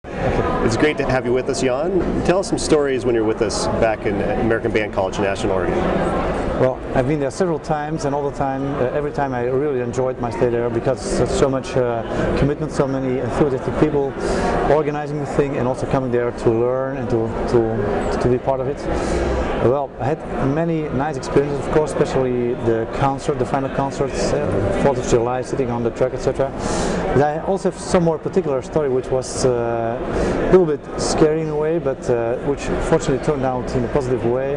It's great to have you with us, Jan. Tell us some stories when you're with us back in American Band College in Ashland, Oregon. Well, I've been there several times, and all the time, every time I really enjoyed my stay there because there's so much commitment, so many enthusiastic people organizing the thing and also coming there to learn and to be part of it. Well, I had many nice experiences, of course, especially the concert, the final concerts, 4th of July, sitting on the truck, etc. But I also have some more particular story which was a little bit scary in a way, but which fortunately turned out in a positive way.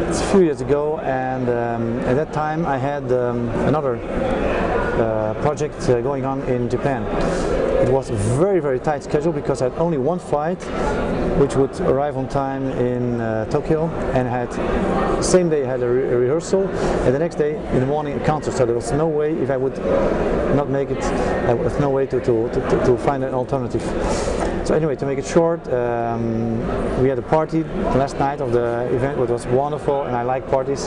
It's a few years ago, and at that time I had another project going on in Japan. It was a very, very tight schedule because I had only one flight which would arrive on time in Tokyo, and same day I had a rehearsal, and the next day in the morning a concert, so there was no way, if I would not make it, there was no way to find an alternative. So anyway, to make it short, we had a party the last night of the event, which was wonderful, and I like parties.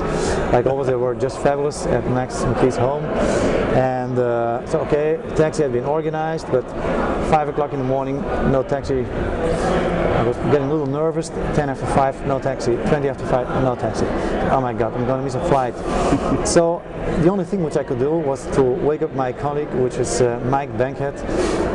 Like always, they were just fabulous at Max McKee's home. And so okay, taxi had been organized, but 5 o'clock in the morning, no taxi. I was getting a little nervous. 10 after 5, no taxi. 20 after 5, no taxi. Oh my God, I'm going to miss a flight. So the only thing which I could do was to wake up my colleague, which is Mike Bankhead.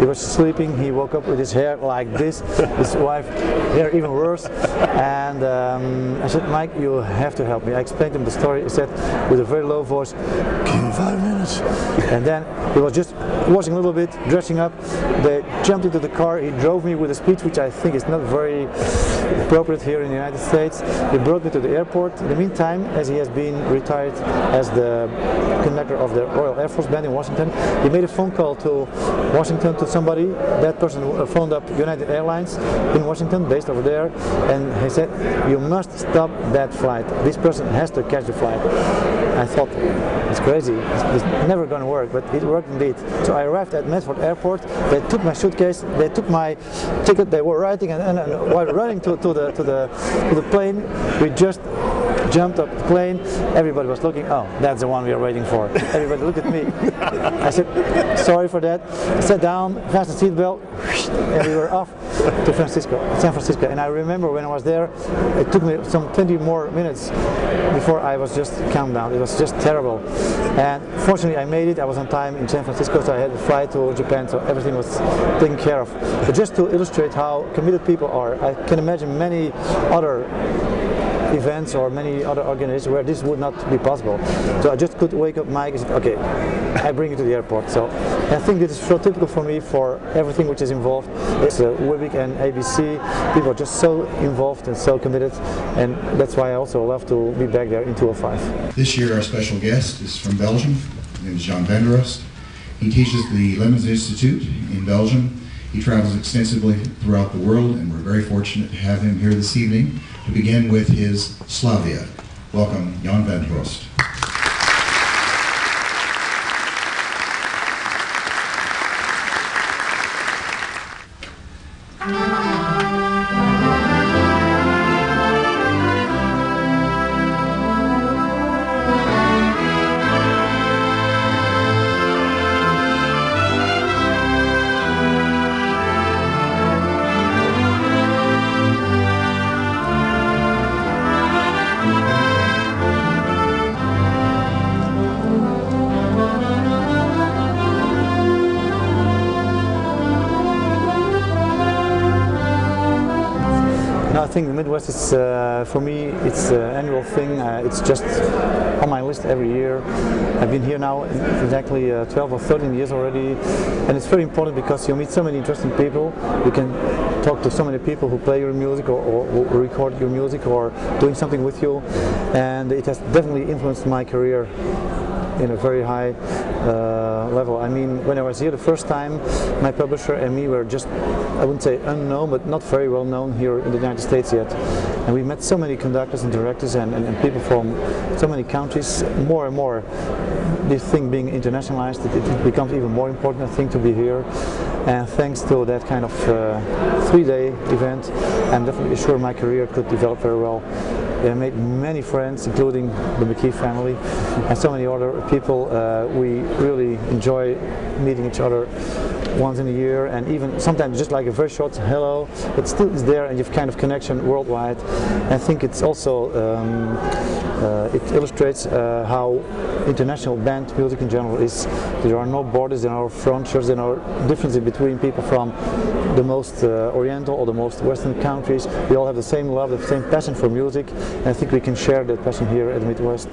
He was sleeping. He woke up with his hair like this. His wife hair even worse. And I said, Mike, you have to help me. I explained him the story. He said with a very low voice, give me 5 minutes. And then he was just washing a little bit, dressing up. They jumped into the car. He drove me with a speech which I think is not very appropriate here in the United States. He brought me to the airport. In the meantime, as he has been retired as the conductor of the Royal Air Force Band in Washington, he made a phone call to Washington to somebody. That person phoned up United Airlines in Washington, based over there, and he said, you must stop that flight. This person has to catch the flight. I thought, it's crazy, it's never going to work, but it worked indeed. So I arrived at Medford Airport. They took my suitcase, they took my ticket, they were writing, and while running to the plane, we just jumped up the plane. Everybody was looking, oh, that's the one we are waiting for. Everybody looked at me. I said, sorry for that. I sat down, fastened the seatbelt, and we were off to San Francisco. And I remember when I was there, it took me some 20 more minutes before I was just calmed down. It was just terrible. And fortunately I made it. I was on time in San Francisco, so I had to fly to Japan, so everything was taken care of. But just to illustrate how committed people are, I can imagine many other events or many other organizations where this would not be possible. So I just could wake up Mike and say, okay, I bring you to the airport. So I think this is so typical for me for everything which is involved. It's WIBIC and ABC. People are just so involved and so committed, and that's why I also love to be back there in 2005. This year our special guest is from Belgium. His name is Jan Van der Roost. He teaches the Lemons Institute in Belgium. He travels extensively throughout the world, and we're very fortunate to have him here this evening to begin with his Slavia. Welcome, Jan Van der Roost. I think the Midwest is, for me, it's an annual thing. It's just on my list every year. I've been here now exactly 12 or 13 years already, and it's very important because you meet so many interesting people. You can talk to so many people who play your music or record your music or doing something with you, and it has definitely influenced my career in a very high level. I mean, when I was here the first time, my publisher and me were just, I wouldn't say unknown, but not very well known here in the United States yet. And we met so many conductors and directors and people from so many countries. More and more, this thing being internationalized, it becomes even more important, I think, to be here. And thanks to that kind of 3-day event, I'm definitely sure my career could develop very well. I made many friends, including the McKee family and so many other people. We really enjoy meeting each other once in a year, and even sometimes just like a very short hello, it still is there, and you have kind of connection worldwide. I think it's also it illustrates how international band music in general is. There are no borders, there are no frontiers, there are no differences between people from the most Oriental or the most Western countries. We all have the same love, the same passion for music, and I think we can share that passion here at the Midwest.